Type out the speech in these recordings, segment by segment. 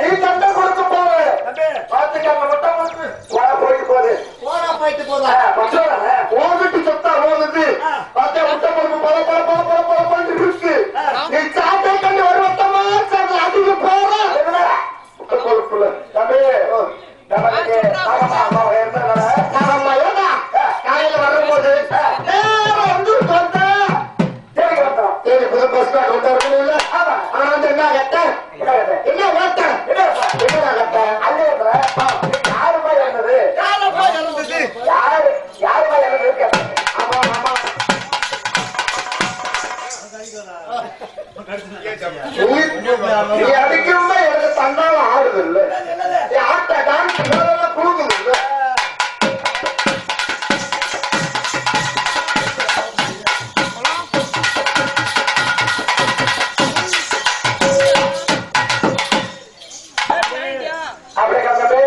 நீ சண்டை கொடுத்து போற பாத்துக்காம மட்டும் நீ அடிக்கும் எனக்கு தன்னால ஆடுது இல்ல ஆட்ட டான்ஸ் குழுங்குது இல்ல அப்படியே கப்பே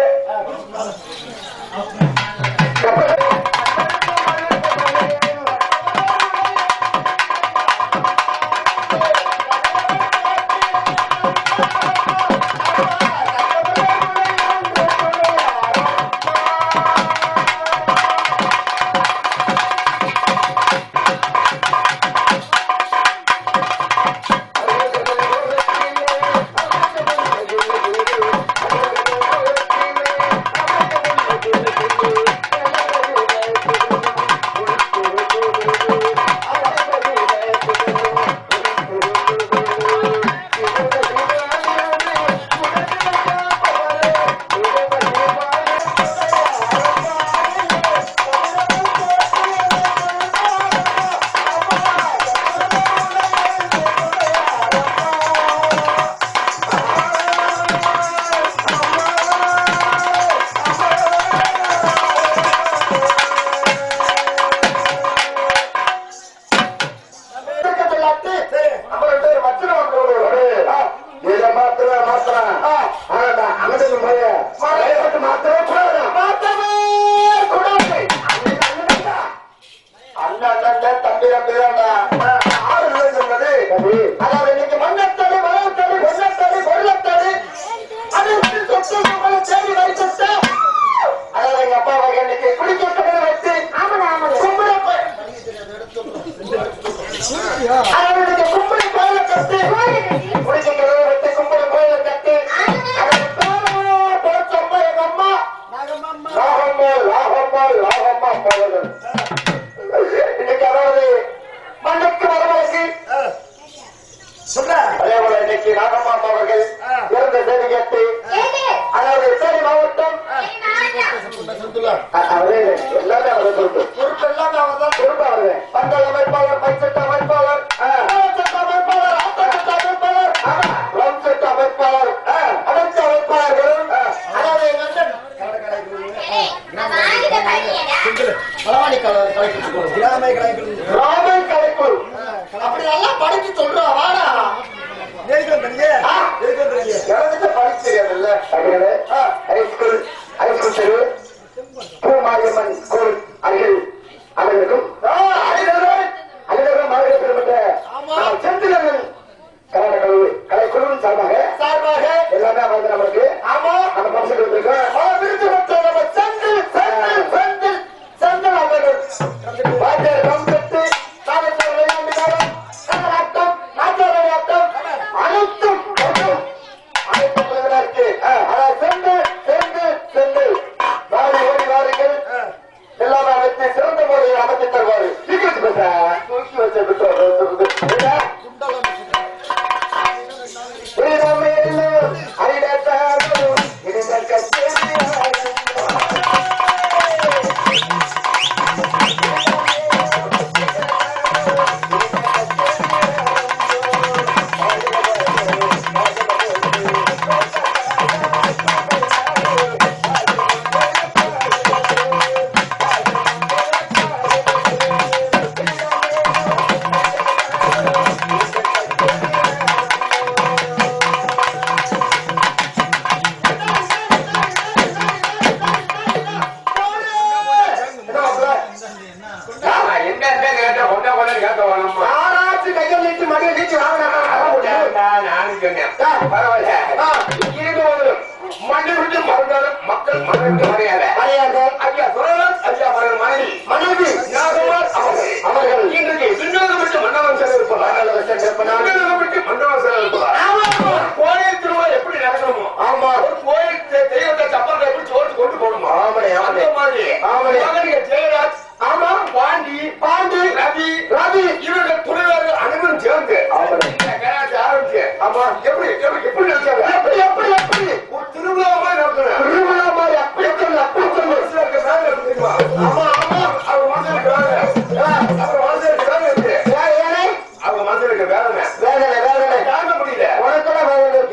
வேதனை தாங்க முடியல. உனக்கெல்லாம் வேதனை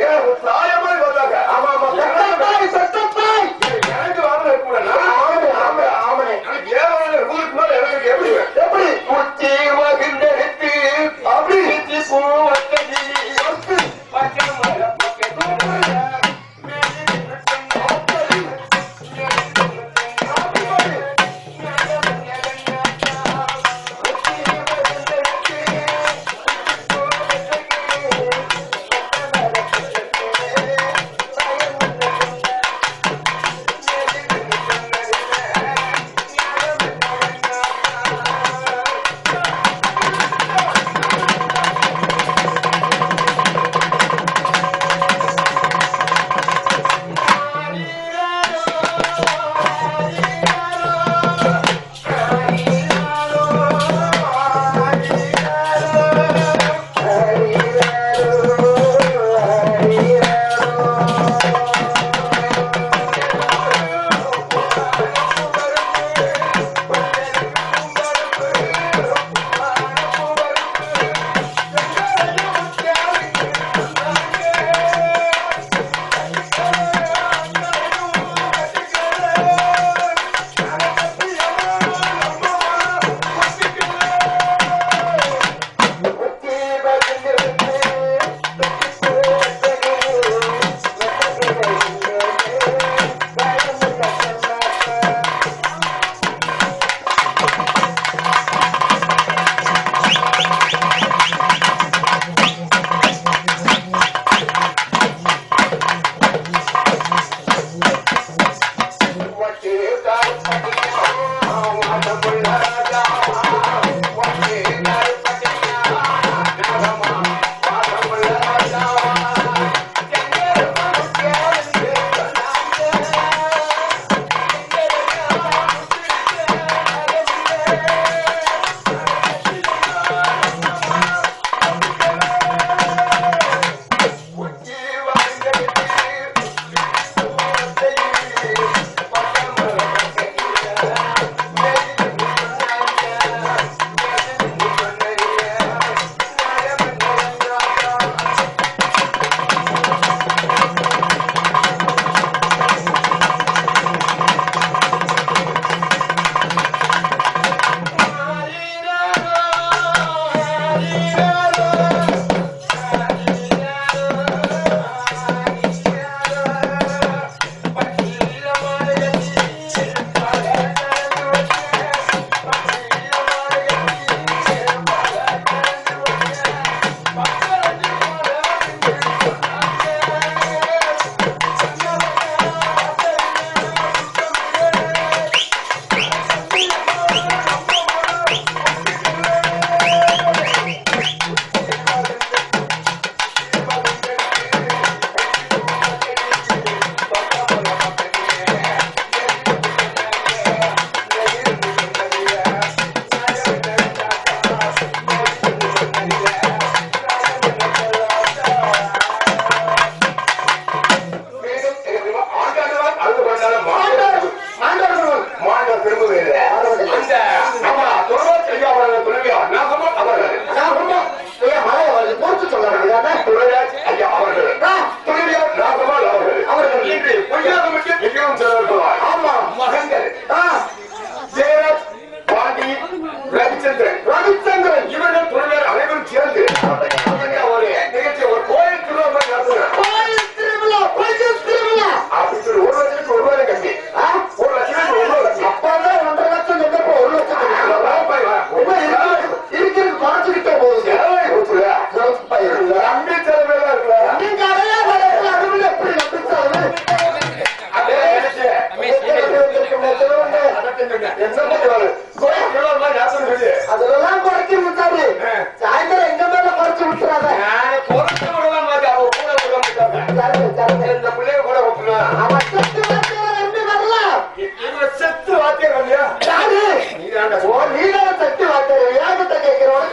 தட்டு வாத்தியம் இல்லையா யாரு நீதான தட்டு வாத்தியம் ஏகத்தை கேட்கிறோம்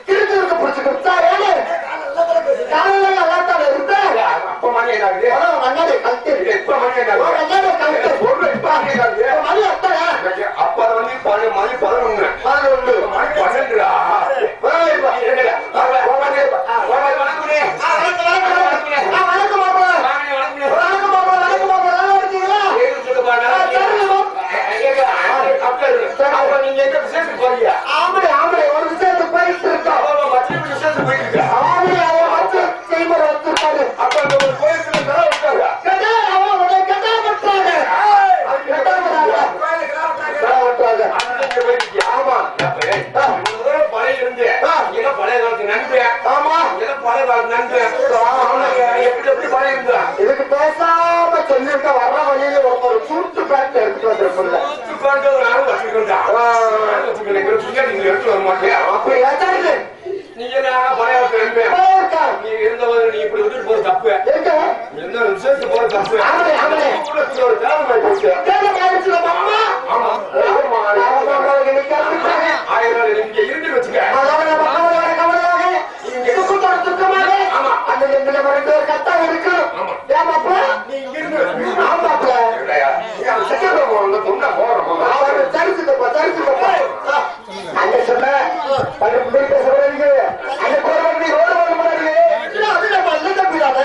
கிறுக்கு இருக்க பிடிச்சிக்கிட்டா ஏழு காலையில நல்லாத்தான இருந்தேன் அப்ப மணி என்னாகுது மண்ணாடி கழுத்து இப்ப மணி என்னாகுது மண்ணாடி கழுத்து பொருள் இப்ப மணி அத்தனை அப்ப அது வந்து மணி 11 மணி 12 நீங்க எங்க விசேஷத்துக்கு போறீங்க ஆம்பளை ஆம்பளை ஒரு விசேஷத்துக்கு போயிட்டு இருக்கோம் மத்திய விசேஷத்துக்கு போயிட்டு இருக்க ஆம்பளை அவன் வந்து செய்முறை வச்சிருக்காரு அப்ப அந்த ஒரு கோயிலுக்கு தர விட்டாங்க அவன் கெட்டா விட்டாங்க ஆமா பழைய இருந்து பழைய காலத்து நன்மை ஆமா பழைய காலத்து நன்மை எப்படி எப்படி பழைய இருந்தா இதுக்கு பேசாம சொல்லிருக்க வர்ற வழியில ஒரு சூட்டு பேண்ட் எடுத்துட்டு வந்திருக்குல்ல நானும் வச்சுக்கிட்டேன் எடுத்து வர மாட்டேன் அப்படி ஏதாவது நீங்க பழைய நீ இருந்தவங்க நீ இப்படி விட்டுட்டு போற தப்பு எந்த விசேஷத்துக்கு போற தப்பு ஒரு தேவை போச்சு ஆயிரம் இங்க இருந்து வச்சுக்க கத்தா இருக்கு நீ இங்க இருந்து சொன்ன போறோம் சரிச்சுக்கப்பா அங்க சொன்ன பேசுறீங்க அந்த கோரி ரோடு வர அது நம்ம அல்ல தம்பிடாத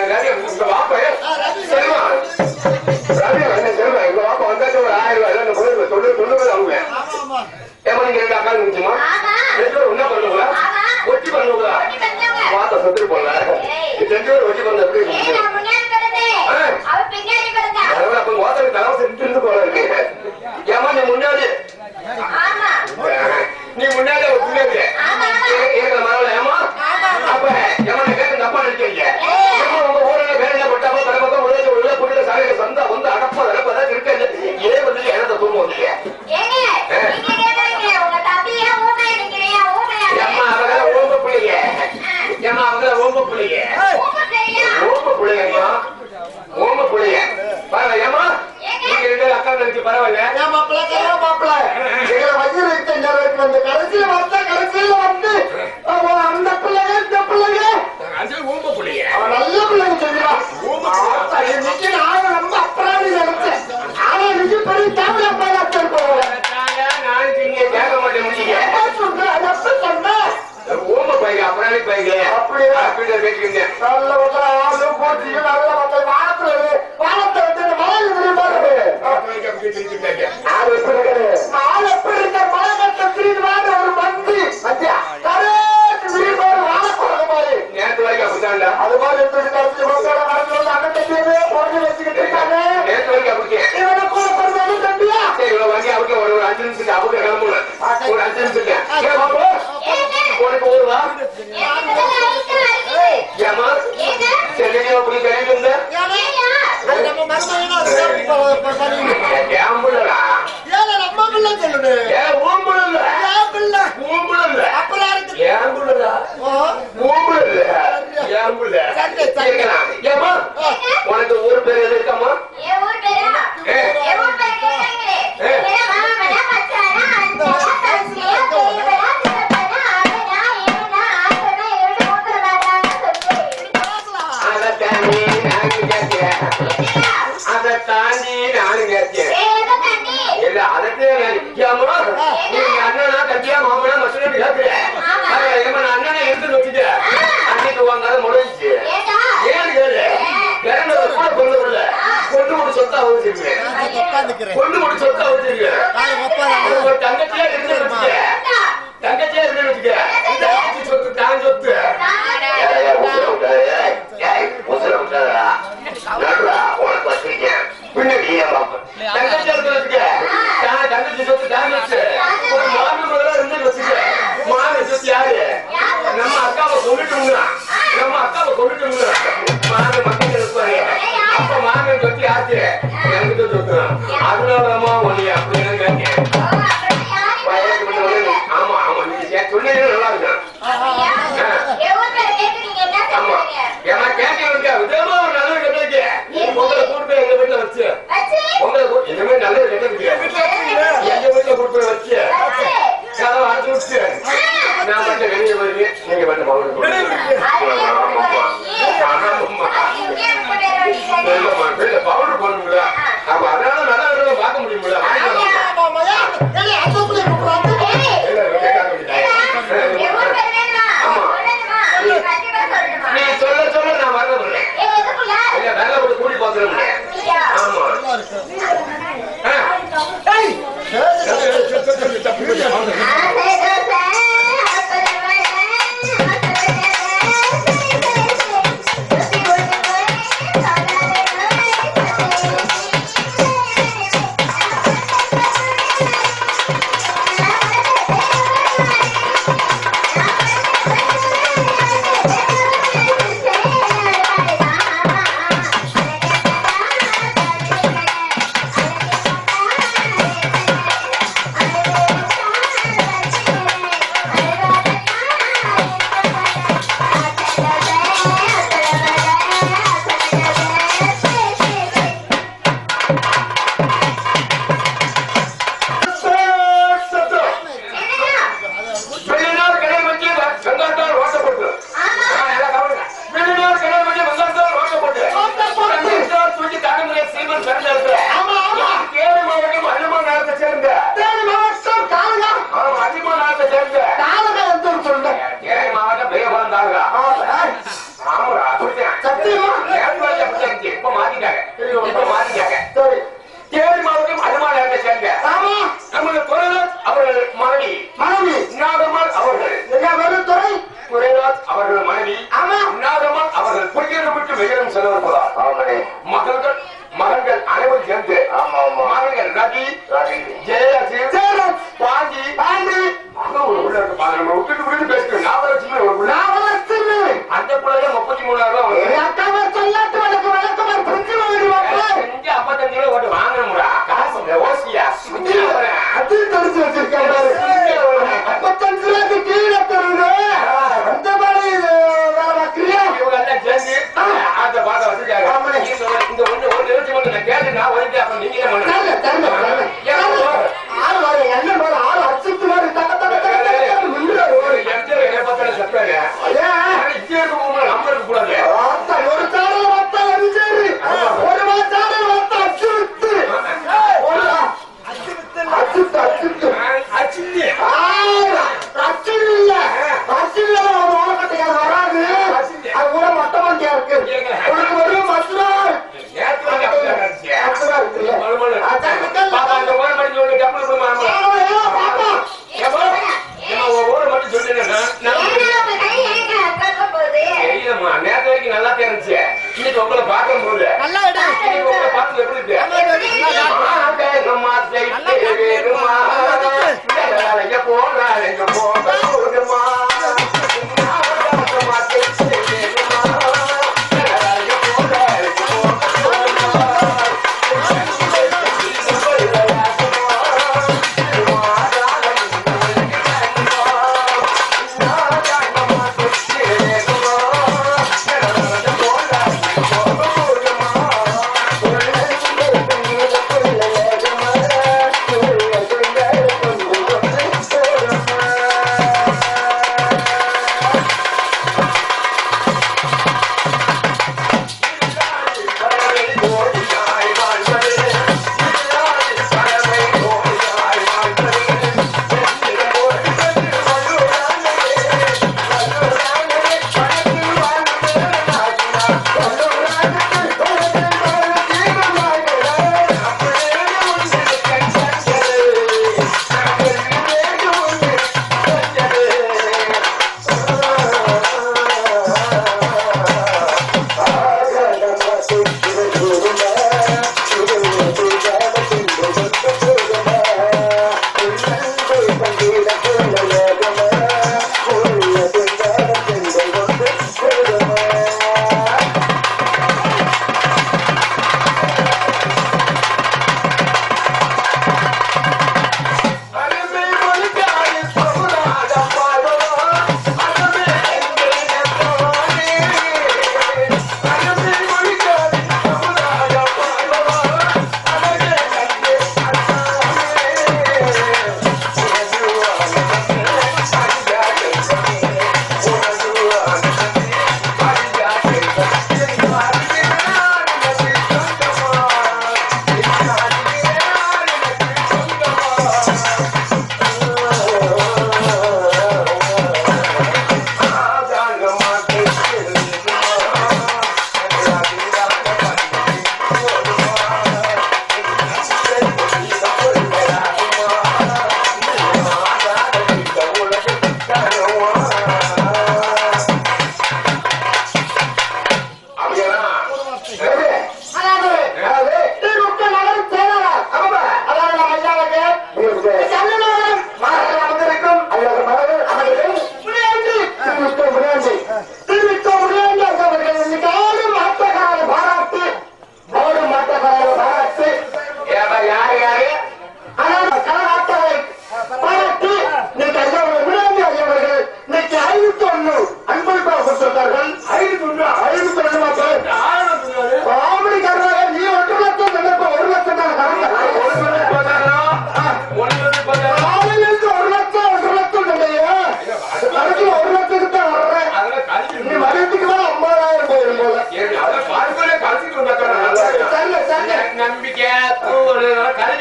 ரவி வாப்ப கடைசியில வந்து அந்த பிள்ளைங்க இந்த பிள்ளைங்க ஊம்ப பிள்ளைங்க நல்ல பிள்ளைங்க சொல்லிடுவா இன்னைக்கு நான் ரொம்ப அப்புறம் நினைச்சேன். ஆனா இன்னைக்கு பெரிய தமிழ் அப்பா நான் கேட்க மாட்டேன் சொன்னேன் ஊம்ப பையங்க அப்புறம் பையங்க அப்படியே கேட்குங்க நல்ல ஆளு போட்டு நல்ல மக்கள் வானத்தை வந்து மலையில் ஆள் எப்படி இருக்க மலை கட்ட திருவாரு ஒரு மந்தி நேரத்து வரைக்கும் அப்படித்தாண்டா அது மாதிரி வச்சுக்கிட்டு இருக்காங்க நேரத்து வரைக்கும் அப்படி தம்பியா சரி இவ்வளவு வண்டி அவருக்கு ஒரு 5 நிமிஷத்துக்கு அவங்க கிளம்புல ஒரு 5 நிமிஷத்துக்கு உனக்கு ஊருவா ஏமா சென்னையில அப்படி கிடையாது உனக்கு ஊர் பேர் எது இருக்காமா அதை தாண்டி நானும் கேட்டேன் இல்ல அதற்கு நீங்க அண்ணனா தம்பியா மாமனா மசூரி கேட்கிறேன் அண்ணனை இருந்து வச்சுட்டேன் அன்னைக்கு வாங்காத முடிஞ்சு ஏன்னு கேளு பிறந்த கூட கொண்டு வரல கொண்டு முடி சொத்தா வச்சிருக்கேன் கொண்டு முடி சொத்தா வச்சிருக்கேன் ஒரு தங்கச்சியா இருந்து வச்சுக்க தங்கச்சியா இருந்து வச்சுக்க சொத்து தான் சொத்து உனக்கு வச்சிருக்கேன் பின்னாடி தங்கச்சி சொத்து தான் வச்சு ஒரு மாமி முதல்ல இருந்து வச்சுக்க மாமி சொத்து யாரு நம்ம அக்காவை கொண்டுட்டோம்னா மாமி மக்கள் இருப்பாரு அப்ப மாமி சொத்து யாரு எனக்கு சொத்து அதனாலமா ஒண்ணு அப்படின்னு கேட்டேன் ஆமா ஆமா நீங்க சொன்னீங்க நல்லா இருக்கும் ஆமா ஏமா கேட்க விதமா ஒரு நல்ல கட்டளைக்கு உங்களை கூட்டு போய் எங்க வீட்டுல வச்சு உங்களை இனிமே நல்லது கட்டளைக்கு எங்க வீட்டுல கூட்டு போய் வச்சு கதவை அடைச்சு விட்டு நான் மட்டும் வெளியே வருவேன் நீங்க மட்டும் பவுடர் பண்ணுங்கள அப்ப அதனால நல்லா பார்க்க முடியுங்களா நீ சொல்ல சொல்ல நான் வரல இல்ல வேலை கூட கூடி பாத்துறேன் ஆமா தேனி மாவட்டம் அனுமானத்தை சேர்ந்த நமது குரநாத் அவர்கள் மனைவி நாகம்மாள் அவர்கள் குரநாத் அவர்கள் மனைவி நாகம்மாள் அவர்கள் பொய்யரம் விட்டு வெயிலும் செலவர்களார் மகன்கள் அனைவரும் சேர்ந்து மகன்கள் ரவி ஜெயராஜ் பாண்டி உள்ள விட்டுட்டு பேசுகிறேன் நாவலட்சுமி அந்த பிள்ளைங்க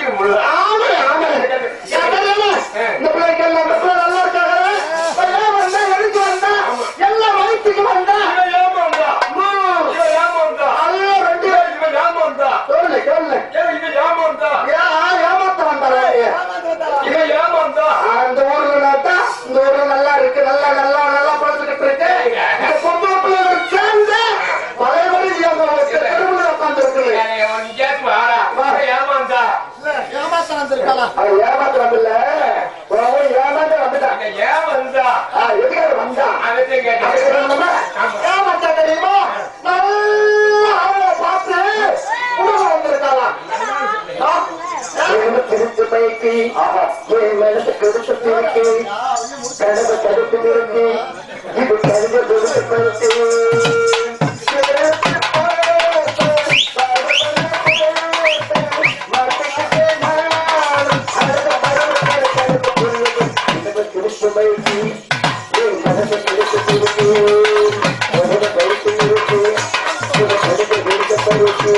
மதியம் முழுதா ஆமா ஆமா இந்த பிள்ளைக்கு எல்லாம் நல்லா இருக்காங்க வந்தா எதுக்கு வந்தா எல்லாம் வயிற்றுக்கு வந்தா ஏமாந்தா அதெல்லாம் ரெண்டு ஏமாந்தா சொல்லு சொல்லு இவன் ஏமாந்தா ஏமாத்த வந்தாரா இவன் ஏமாந்தா இந்த ஊர்ல இந்த ஊர்ல நல்லா இருக்கு நல்லா நல்லா நல்லா படுத்துக்கிட்டு இருக்கு இந்த பொம்பளை பிள்ளைகள் சேர்ந்து பழைய வழி தெருவில் உட்கார்ந்து இருக்குது ஏமாந்தா ஏமாத்த வந்திருக்கலாம் அது ஏமாத்த வரல ஏமாத்த வந்துட்டாங்க ஏமாந்தா எதுக்காக வந்தா அவத்தையும் கேட்டேன் ஏமாத்த தெரியுமா நல்லா அவளை பார்த்து குடும்பம் வந்திருக்கலாம் திருத்து பைக்கு மனசு கொடுத்து பிரிக்கு கடமை தடுத்து நிறுத்தி இது கருத கொடுத்து பைக்கு திருத்து பைக்கு மனசு கொடுத்து பிரிக்கு கடமை தடுத்து நிறுத்தி இது கருத கொடுத்து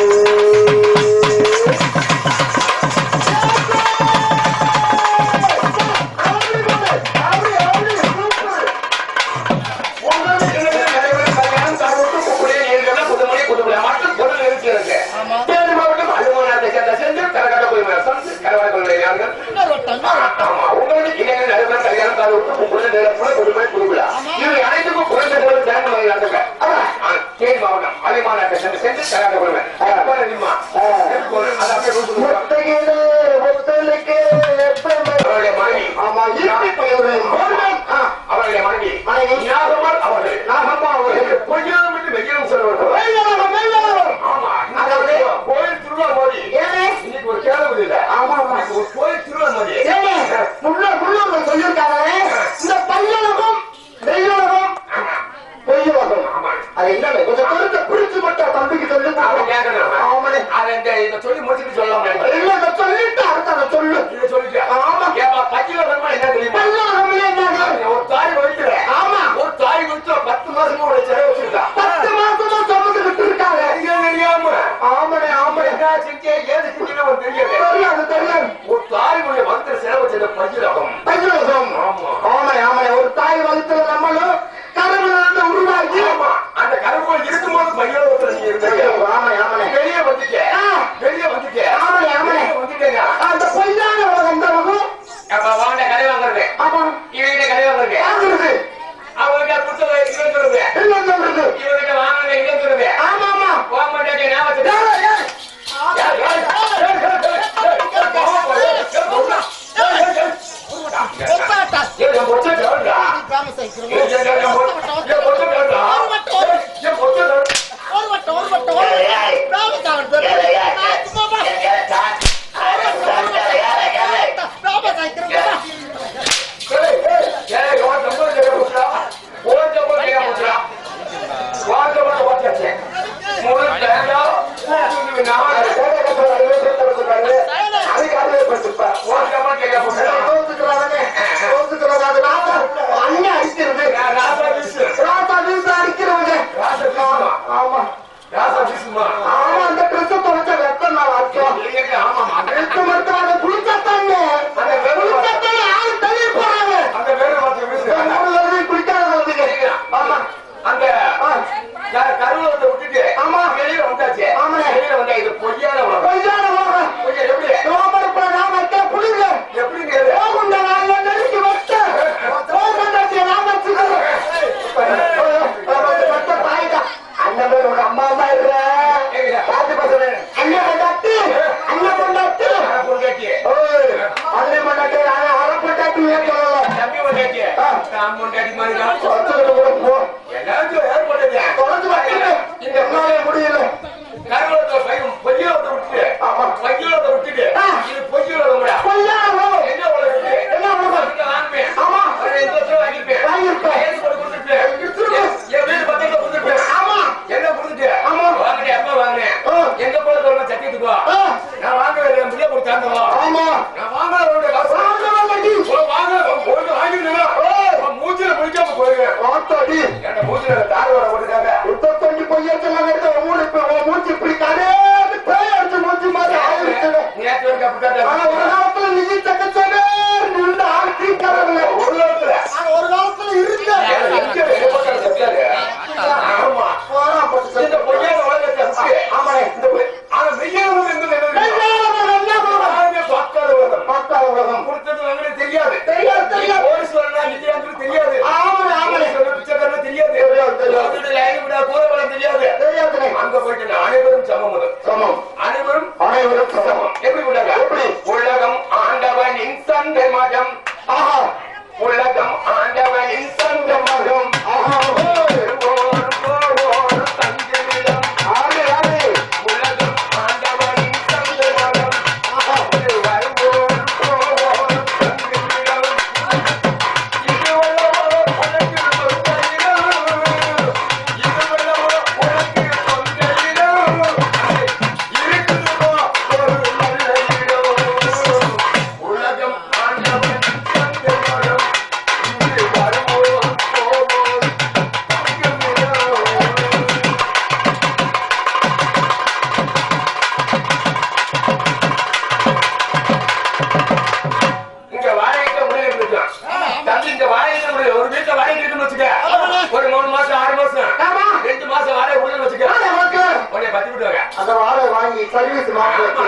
பைக்கு அனைத்துக்கும் குறைந்த மாவட்டம் அதிகமான சென்று கல்யாணம் கொடுவேன் அவருடைய மனைவி அவருடைய மனைவி நாகம்மாள் அவர்கள் கொஞ்சம் விட்டு வெயிலும் செல்வார்கள் ஆமா கோயில் திருவிழா மாதிரி இன்னைக்கு ஒரு கேள்வி இல்லை ஆமா ஒரு கோயில் திருவிழா மாதிரி சொல்லியிருக்காங்க இந்த பையனுக்கும் வெயிலுக்கும் பொய்யுலகம் அது என்ன கொஞ்சம் கருத்தை பிரிச்சு மட்டும் தம்பிக்கு சொல்லி சொல்லி முடிச்சுட்டு சொல்லலாம் இல்ல இதை சொல்லிட்டு அடுத்த சொல்லு இதை சொல்லிட்டு ஆமா பையலோகம்னா என்ன தெரியுமா ஒரு தாய் வயிற்று ஆமா ஒரு தாய் வயிற்று 10 மாசமா ஒரு செலவு வச்சிருக்கா 10 மாசமா சுமந்துகிட்டு இருக்காங்க தெரியாம ஆமனே ஆமனே என்ன செஞ்சே ஏது செஞ்சு ஒரு தெரியாது தெரியாது ஒரு தாயுடைய வகுத்துல செலவு வச்சது பையலோகம் ஆமனே ஆமனே ஒரு தாய் வகுத்துல நம்மளும் கருவில இருந்து உருவாக்கி அந்த கருவுக்குள் இருக்கும்போது பையலோகத்துல நீங்க இருந்தீங்க ஆமனே ஆமனே வெளியே வந்துட்டேன் ஆமனே ஆமனே வந்துட்டேங்க அந்த பொய்யான உலகம் இந்த உலகம் வாங்க கடை வாங்குறது ஆமா இவங்கிட்ட கடை வாங்குறது அவங்ககிட்ட கொடுத்தது இல்லைன்னு சொல்லுது இவங்கிட்ட வாங்குறது இல்லைன்னு சொல்லுது ஆமா ஆமா போக மாட்டேன் நான் வச்சுட்டேன் கருவத்தை விட்டுட்டு வெளியில வந்தாச்சு வெளியில வந்தா இது பொய்யான எப்படிங்க அம்மா அம்மா இருக்கிற அண்ணன் கொண்டாட்டு அண்ணன் கொண்டாட்டு அண்ணன் கொண்டாட்டு அரை கொண்டாட்டு தம்பி கொண்டாட்டி நான் கொண்டாட்டி மாதிரி போ எல்லாருக்கும் ஏற்பட்டது இந்த முடியல கருவத்தை பொய்யோட விட்டுட்டு பொய்யோட விட்டுட்டு இது பொய்யோட என்ன உலகம் என்ன வாங்குவேன் ஆமா 2 வருஷம் வாங்கிருப்பேன் என் வீடு பத்திரிக்கை கொடுத்துருப்பேன் ஆமா என்ன கொடுத்துட்டு ஆமா வாங்கினேன் எப்ப வாங்கினேன் எங்க போல சொல்ல சத்தியத்துக்கோ நான் வாங்கவே என் பிள்ளை கொடுத்தாங்க ஆமா நான் வாங்கல காசு மூச்சில முடிக்காம போயிருவேன் என்ன மூச்சில தார் வர போட்டுக்காங்க 35 பொய்யத்தெல்லாம் மூச்சு பிடிக்காதே பேய் அடிச்சு மூச்சு மாதிரி ஆயிடுச்சு நேற்று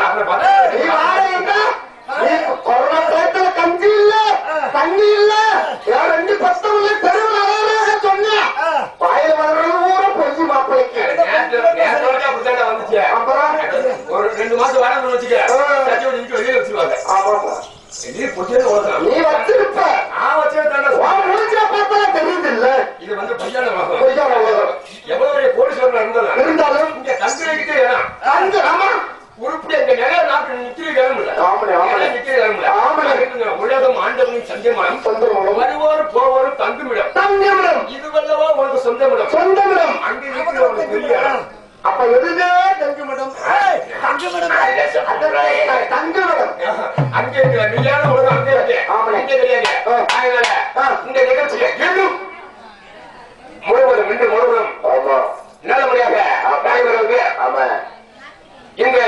நீ வாடகைங்க கொரோனா டயத்துல கஞ்சி இல்ல தண்ணி இல்ல ரெண்டு பசங்க தெருவில் சொன்னேன் வாயில வளர்றது ஊரை பொஞ்சு மாப்பிளைக்கு வந்துச்சு அப்புறம் ஒரு 2 மாசம் வாடகை வச்சுக்க வெளியே வச்சிருவாங்க நீ வச்சிருப்ப நான் வச்சிருந்தா முடிச்சா பார்த்தா தெரியுது இல்ல இது வந்து பொய்யான எவ்வளவு கோடீஸ்வரன் இருந்தாலும் இங்க தங்குறதுக்கு அங்க ஆமா உருப்படி அங்க நிறைய நாட்டு நிற்கிற உலகம் ஆண்டவனின் சந்தேகம் வருவோர் போவோரும் தங்குமிடம் இதுவல்லவா உனக்கு சொந்தமிடம் அங்க இருக்கிறவனுக்கு தெரிய அப்ப எதுவே தங்குமிடம் அங்க இருக்கிற நிலையான உலகம் அங்கே இருக்கு அங்கே கிடையாது அதனால இந்த நிகழ்ச்சியை இன்னும் முழுவதும் நல்லபடியாக வருவது எங்க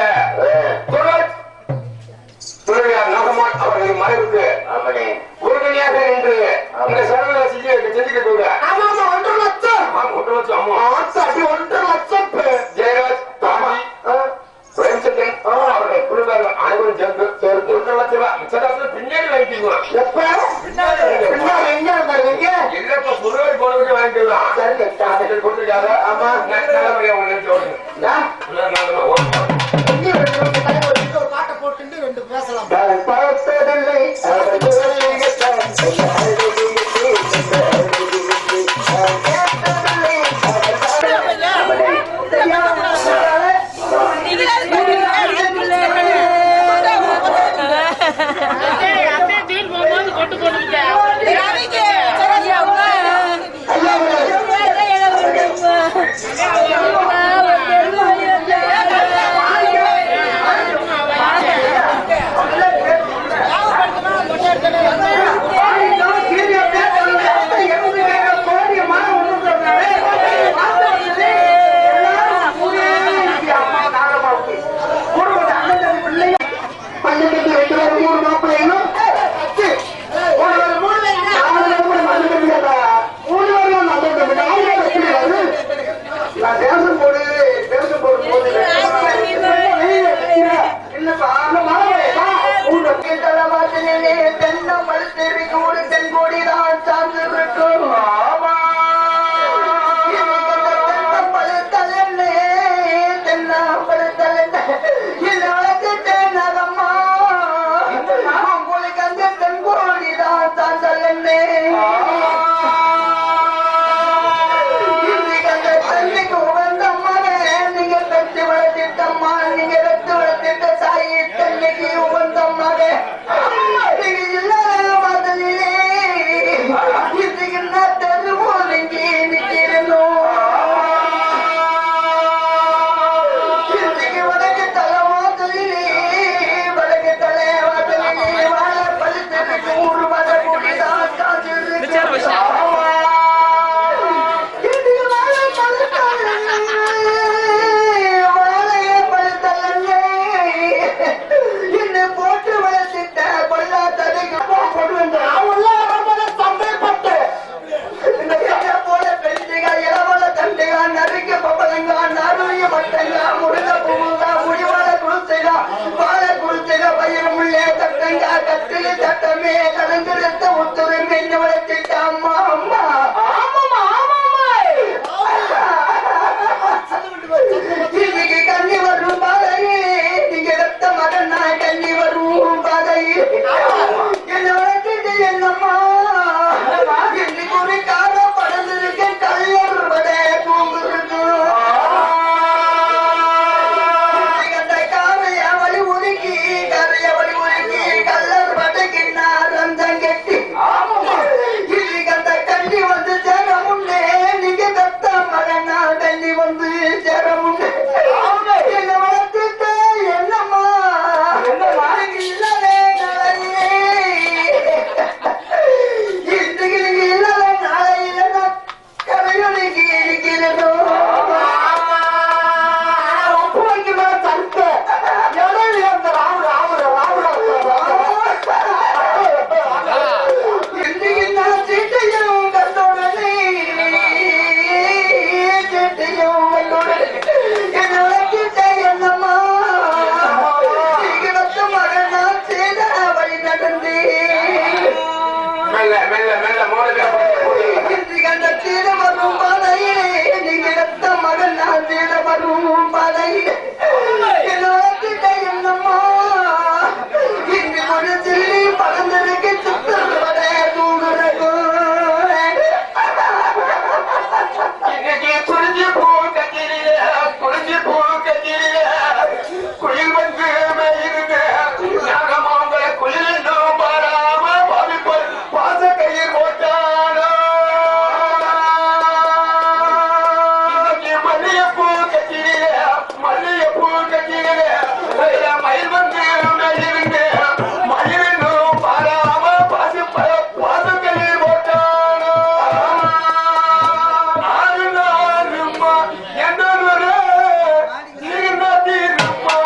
துணையார் நாகமான் அவர்களின் மறைவுக்கு உறுதுணையாக நின்று இந்த சரவண செஞ்சுக்கிட்டு 1.5 லட்சம் 1 லட்சம் அம்மா 1.5 லட்சம் ஜெயராஜ் தாமி பிரேம்சந்திரன் அவருடைய குழுவார்கள் அனைவரும் சேர்ந்து 1 லட்சம் ரூபாய் மிச்சதாசன பின்னாடி வாங்கிக்கலாம் எப்ப பின்னாடி எங்க இருந்தாங்க இல்லப்ப புதுவை போனவங்க வாங்கிக்கலாம் கொடுத்துருக்காங்க ஆமா நல்லபடியா உங்க நினைச்சு ஒரு பாட்டை போட்டு 2 பேசலாம் பார்த்ததில்லை கட்டி மெல்ல மெல்ல மெல்ல மோதல கண்ட தீர வரும் பாதையிலே நீங்க எடுத்த மகன் நான் தீர வரும் பாதையிலே என்னம்மா இன்று ஒரு சில்லி பறந்ததுக்கு சுத்தம் தூங்குறகும் இன்னைக்கு குறிஞ்சி பூ கட்டிலே குறிஞ்சி பூ கட்டிலே குயில் வந்து மேயிருங்க நாகமாவள குயில் பாராம பாவிப்போர் பாச கையில் போட்டானோ இன்னைக்கு மல்லிகைப்பூ கட்டிலே மல்லிகைப்பூ கட்டிலே மயில் வந்து மேயிருங்க மயிலும் பாராம பாச கையில் போட்டானோ ஆறுமா என்ன தீருமா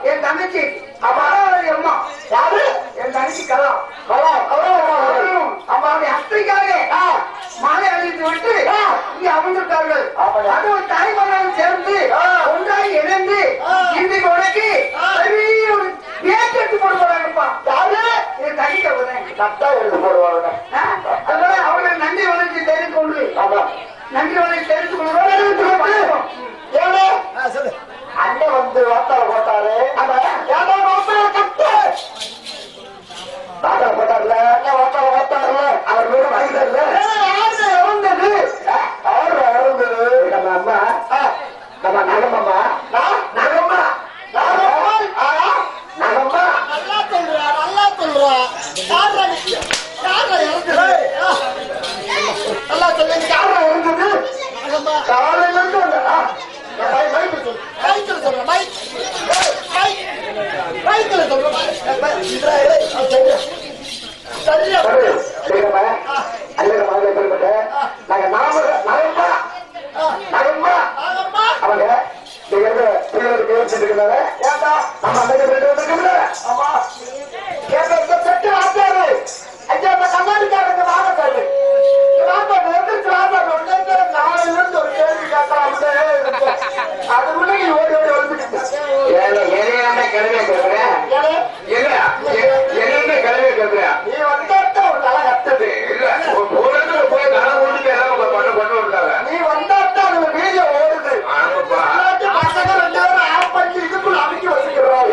என் தங்கச்சி அம்மா என் தங்கச்சி கலா அவருடைய அத்தைக்காக மாலை அணிந்து விட்டு இங்கே அமர்ந்திருக்கார்கள். அதுவும் தாய் மகனும் சேர்ந்து ஒன்றாக இணைந்து இன்றைக்கு உனக்கு பெரிய ஒரு பேச்சு எடுத்து போட போறாங்கப்பா. என் தங்கிட்ட எடுத்து போடுவாங்க. அதனால அவர்களை நன்றி வளர்ச்சி தெரிந்து கொண்டு நன்றி வளர்ச்சி தெரிந்து கொண்டு அண்ணன் வந்து வார்த்தால போட்டாரு தாத்தா போட்டார்ல அண்ணன் வார்த்தால போட்டார்ல அவர் வீடு வாங்கிட்டார்ல இறந்தது நம்ம அம்மா யாரா இருந்தது காலையில இருந்து அவங்க கண்ணாடிக்காரங்க வாங்க சொல்லு அது முன்னாடி ஓடி ஓடி வந்துட்டு கிளவே கேட்கிறேன் என்ன கிளவே கேட்கிறேன் நீ வந்தாட்ட ஒரு தலை கத்துது இல்ல போய் தலை ஓடிட்டு எல்லாம் பண்ண விட்டாங்க நீ வந்தாட்ட அது வீடியோ ஓடுது பசங்க 2 பேரும் ஆப் பண்ணி இதுக்குள்ள அமைக்க வச்சுக்கிறோம்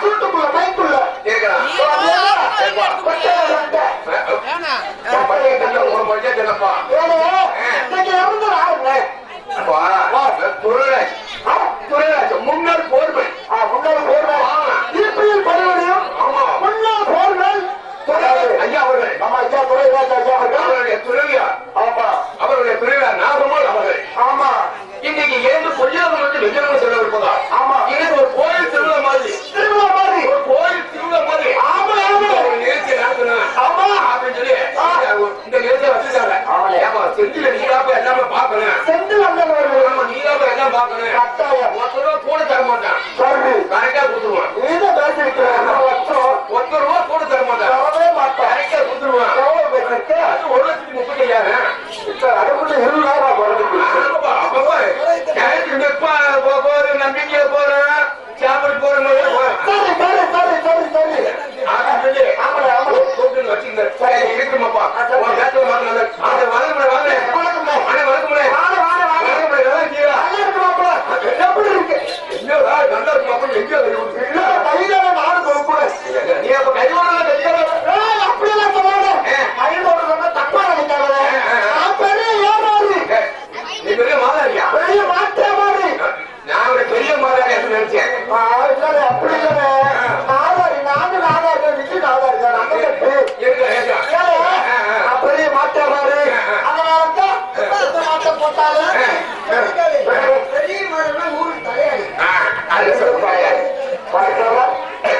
சூட்டுக்குள்ள மைக்குள்ள முன்னாள் போர்வன் திருப்பியில் பணிபுரியும் முன்னாள் போர்வன் ஐயா அவர்கள் ஆமா ஐயா துறைராஜ் ஐயா அவர்களுடைய துறைவியார் ஆமா அவருடைய துறைவியார் நாகம்மாள் அவர்கள் ஆமா இன்னைக்கு ஏழு பொய்யாளர் வந்து வெஞ்சனம் சொல்ல இருப்பதா ஆமா இது ஒரு கோயில் திருவிழா மாதிரி ஒரு கோயில் திருவிழா மாதிரி ஆமா ஆமா ஒரு நிகழ்ச்சி நடத்தணும் ஆமா அப்படின்னு சொல்லி இந்த நிகழ்ச்சியை வச்சுட்டாங்க ஆமா செந்தில நீராப்ப எல்லாமே பாக்கணும் செந்தில் ஆமா நீராப்ப எல்லாம் பாக்கணும் ₹1 கூட தர மாட்டான் கரெக்டா கொடுத்துருவான் நீதான் பேசிருக்கேன் ₹1 கூட தர மாட்டான் கரெக்டா கொடுத்துருவான் ₹1,35,000 அதுக்குள்ள ₹20,000 நம்பிக்கையா போறேன் சாப்பிட போறேன் இருக்குமாப்பா நீ அப்ப கையோட அப்படியெல்லாம் சொல்லாத கையோட தப்பா நினைக்காத நீ பெரிய மாதாரியா பெரிய மாற்றா மாதிரி நான் ஒரு பெரிய மாதாரி நினைச்சேன் அப்படி இல்ல நாதாரி நாங்க நாதாரி விட்டு நாதாரி பெரிய மாற்றா மாதிரி அதனாலதான் மாற்ற போட்டாலும் பெரிய மாதிரி ஊருக்கு தலையாடி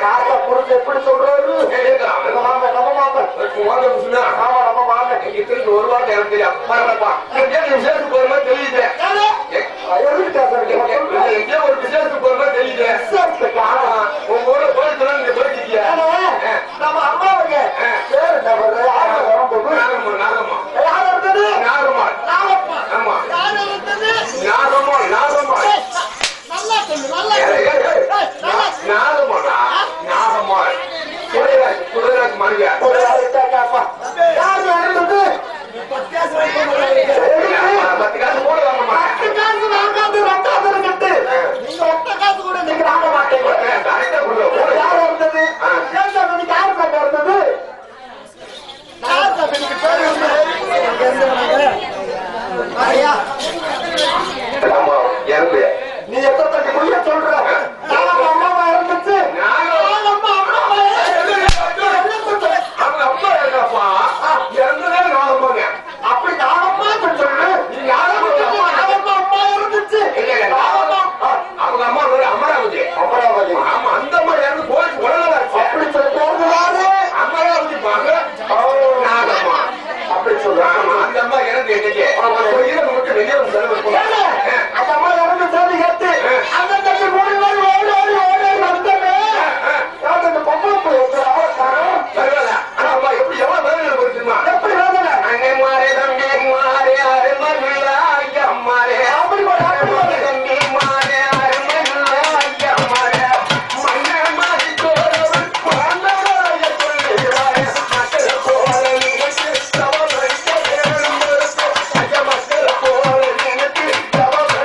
காசா பொருள் எப்படி சொல்றாரு நம்ம மாமன் ஆமா நம்ம மாமன் இத்தனைக்கு ஒரு வாரம் எனக்கு தெரியும் விசேஷத்துக்கு போற மாதிரி தெரியுது எங்கேயோ ஒரு விசேஷத்துக்கு போற மாதிரி தெரியுது உங்க ஊர்ல போயிட்டு நீங்க போயிட்டீங்க நம்ம அம்மாவுங்க பேரு நாகம்மா யார் இருந்தது நாகம்மா ஆமா நாகம்மா நல்லா சொல்லு நாகம்மா குதிராஜ் மாளிகை யாரு நடந்தது 10 காசு போடலாமா 10 காசு வாங்காது 2 கட்டு நீங்க 1 காசு கூட நீங்க வாங்க மாட்டீங்க யாரு இருந்தது யாரு கட்ட இருந்தது நீ எத்தனை முடிய சொல்ற அம்மாவா இருந்துச்சு அப்படி நாகம்மா சொல்லு நீ அம்மா இருந்துச்சு அவங்க அம்மா அமராவதி ஆமா அந்த அம்மா இறந்து போயிட்டு உடனே அப்படி சொல்லி அமராவதி பாங்க நாகம்மா அப்படி சொல்றாங்க அந்த அம்மா இறந்து என்னைக்கு மட்டும் வெளியே செலவு அந்த அம்மா இறந்து சேதி கேட்டு அந்த தம்பி 3 நாள் ஓடி ஓடி ஓடி வந்தமே அந்த பொம்பளை பரவாயில்ல ஆனா அம்மா எப்படி எவ்வளவு வேதனை போச்சுமா எப்படி வேதனை அங்கே மாறே தம்பி மாறே அருமல்ல ஐயா மாறே அப்படி தம்பி மாறே அருமல்ல ஐயா மாறே மண்ண மாறி தோறவர் பாண்டவராய சொல்லுவாரே மக்கள் போல நினைச்சு தவறு ஐயா மக்கள் போல நினைச்சு தவறு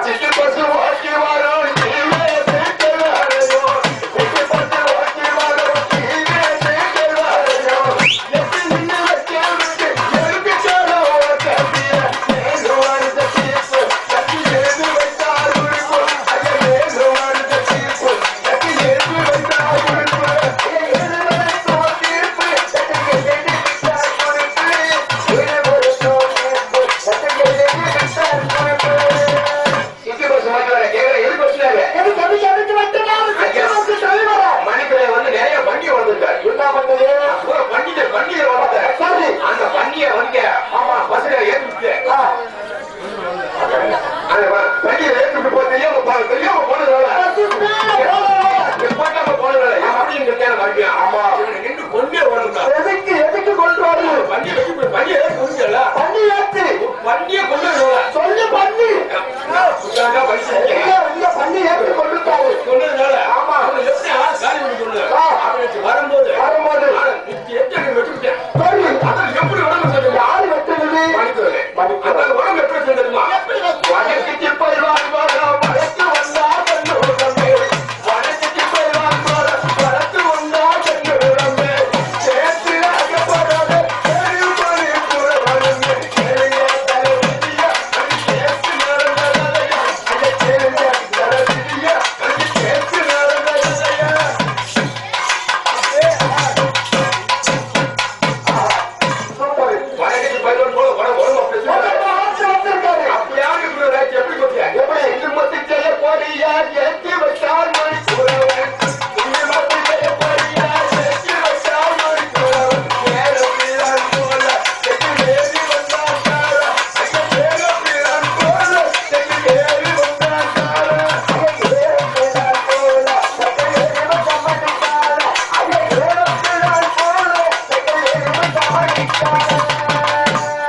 சிட்டு பசு ஓட்டி வரும் நீவே சேர்த்து வரையோ சிட்டு பசு ஓட்டி வரும் நீவே சேர்த்து வரையோ எட்டு நின்று வச்சேன் எழுப்பிச்சாரோ கட்டிய நேரு வருத தீர்ப்பு கட்டி எழுதி வைத்தார் உறுப்பு ஐயா நேரு வருத தீர்ப்பு கட்டி எழுதி வைத்தார் உறுப்பு மணிக்கரை வந்து நிறைய வண்டி வளர்ந்துருக்காரு என்ன பண்ணது பண்டிகை வளர்த்தாரு அந்த பண்டிகை வந்து ஆமா பஸ்ல ஏற்றிட்டு அந்த பண்டிகை ஏற்றிட்டு போய் தெரியாம போனதுனால போனதுனால அப்படின்னு மறுபடியும் ஆமா நின்று கொண்டே வரணும் எதுக்கு கொண்டு வரணும் பண்டிகை கொண்டு பண்டிகை கொண்டு சொல்லு பண்ணி பண்ணி ஏற்றி கொண்டுட்டாரு ஆமா வரும்போது வெட்டுவிட்டேன் எப்படி உடம்பு சொல்லுங்க யாரு வெட்டுறது மணிக்கு உடம்பு எப்படி சொல்லுமா வடக்கு பயிர்வான் வடக்கு வந்தா கண்ணூரமே வடக்கு பயிர்வான் வடக்கு வந்தா கண்ணூரமே சேர்த்து அகப்படாத பெருமணி புறவனுமே கேளுங்க தலைவிதியா அது சேர்த்து நடந்ததையா அதை கேளுங்க தலைவிதியா அது சேர்த்து நடந்ததையா வடக்கு பயிர்வான் போல உடம்பு அப்படியாவது எப்படி கொடுத்தா எப்படி இந்துமத்தி செய்ய போறியா ஏற்றி வச்சால் மணி கூறவன் இந்துமத்தி செய்ய போறியா ஏற்றி வச்சால் மணி கூறவன் நேரப்பிரான் போல செட்டு ஏறி வந்தான் சாரா நேரப்பிரான் போல செட்டு ஏறி வந்தான் சாரா நேரப்பிரான் போல செட்டு ஏறி வந்தான் சாரா நேரப்பிரான் போல செட்டு ஏறி வந்தான் சாரா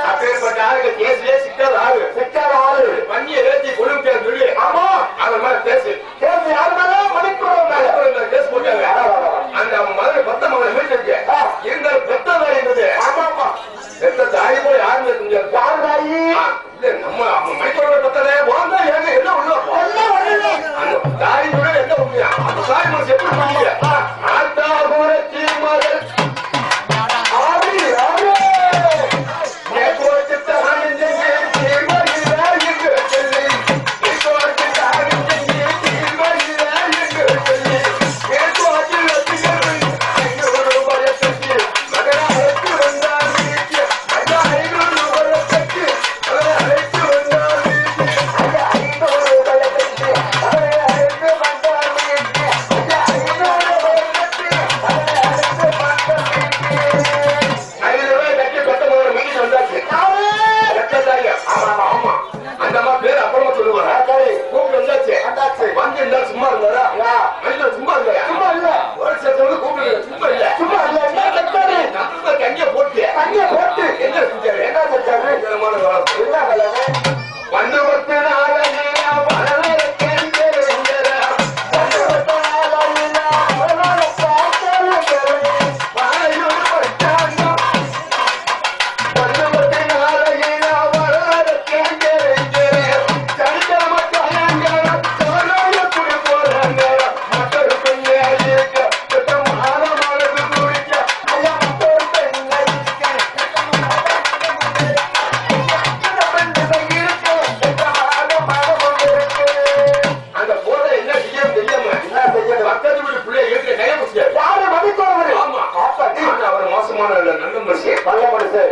அப்பேற்பட்ட ஆளுக்கு கேஸ்லயே சிக்காத ஆளு பண்ணிய ஏற்றி கொழும்பு சொல்லி ஆமா அந்த மாதிரி பேசு யாரு மேல மணிக்கூடம் மேல கேஸ் போட்டாங்க அந்த மதுரை பத்த மகளை மீட்டு இருந்தாலும் பெத்ததா இருந்தது ஆமா பெத்த தாய் போய் யாருமே செஞ்சாரு யாரு தாயி நம்ம மணிக்கூட பெத்ததே வாழ்ந்தா ஏங்க என்ன உள்ள அந்த தாய் கூட என்ன உண்மையா அந்த தாய் மனசு எப்படி பண்ணீங்க ஆத்தா புரட்சி மகள்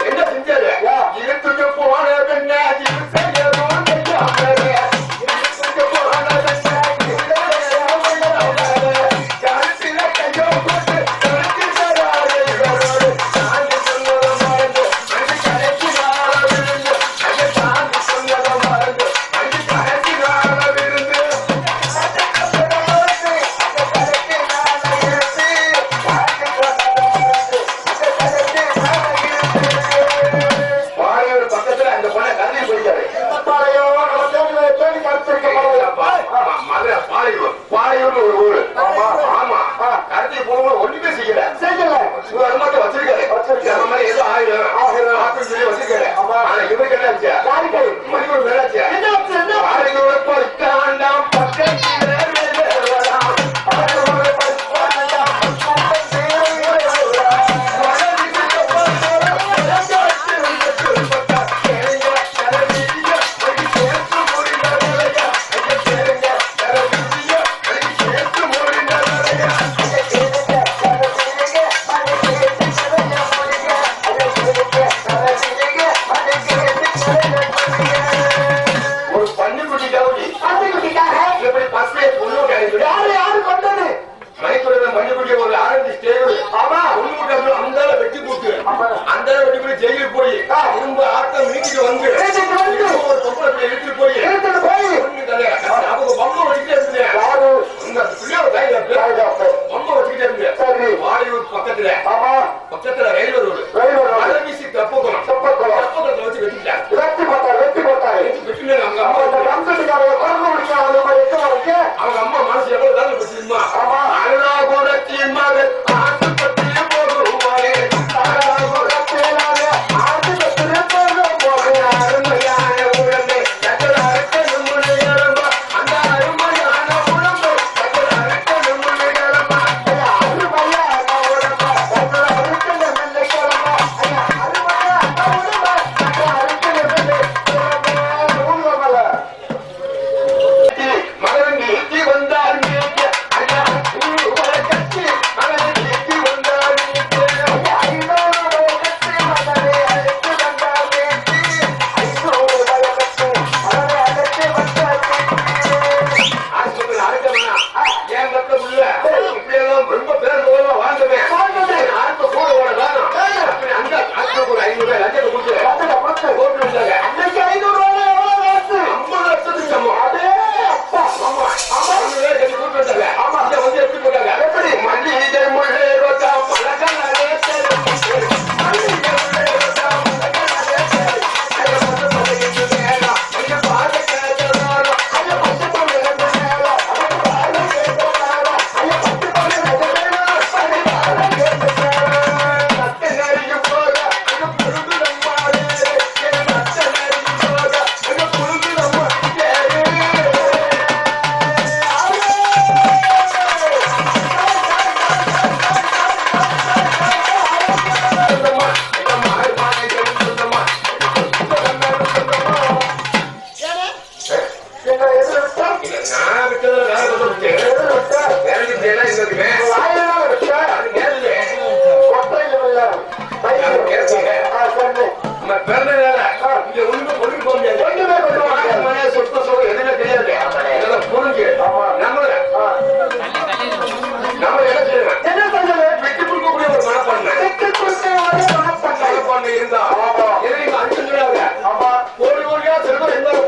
என்ன செஞ்சாரு இழுத்துட்டு போன பெண்ண பாளையூர்னு ஒரு ஊரு. ஆமா கடத்தி போனவங்க ஒண்ணுமே செய்யல வச்சிருக்காரு அந்த மாதிரி ஏதோ ஆயிரம் சொல்லி வச்சிருக்காரு. ஆனா இவருக்கு என்ன ஆச்சு? மணிக்கூர் என்ன ஆச்சு? பாளையூர் ஒரு பன்னிக்குட்டி கவுடி பன்னிக்குட்டிக்காக எப்படி பஸ்ல பொண்ணு யாரு கொண்டது? மணிக்குள்ள பன்னிக்குட்டி ஒரு ஆரஞ்சு ஸ்டேஜ் ஆமா பொண்ணு அந்த வெட்டி கூட்டு ஆமா. அந்த வெட்டி கூட ஜெயிலுக்கு போய் திரும்ப ஆட்டம் மீட்டிட்டு வந்து ஒரு பொம்பளை எடுத்துட்டு போய் பொண்ணு தலை அவங்க பொம்மை வச்சுட்டே இருந்தேன் இந்த பிள்ளையோட பொம்மை வச்சுக்கிட்டே இருந்தேன் வாடியூர் பக்கத்துல ரயில்வே ரோடு மழை வீசி தப்பக்குளம் வச்சு வெட்டிட்டேன் வெட்டினேன் அவங்க அம்மா மனசு எவ்வளவு தான் வச்சிருமா அண்ணா கூட மகள் ஆட்டுப்பட்டியே போடுவாரே அருமையான உடம்பை சக்கர அறுக்கணும் முன்னையரமா அந்த அருமையான உடம்பை சக்கர அறுக்கணும் முன்னையரமா அருமையான உடம்பா சக்கர அறுக்கணும் முன்னையரமா அருமையான உடம்பா சக்கர அறுக்கணும் முன்னையரமா மகன் நீட்டி வந்தார் நீட்டி ஐயா கட்சி மகன் நீட்டி வந்தார் நீட்டி ஏன் மத்த உள்ள இப்படியெல்லாம் ரொம்ப பேர் மூலமா வாழ்ந்தவன் ஆத்ம கூட ஓடலாம் அப்படி அந்த ஆத்ம 500 லட்சத்தை கொடுத்து போட்டு வந்தாங்க 50 லட்சத்துக்கு சமம் ஆமா கட்டி கூட்டு வந்தாங்க இதை வந்து எப்படி போட்டாங்க எப்படி மல்லிகை முள்ளே ரோட்டா பழக்கலாலே நான் விட்டது இருந்தா கோடி கோடியா செல்வம் இருந்தாலும்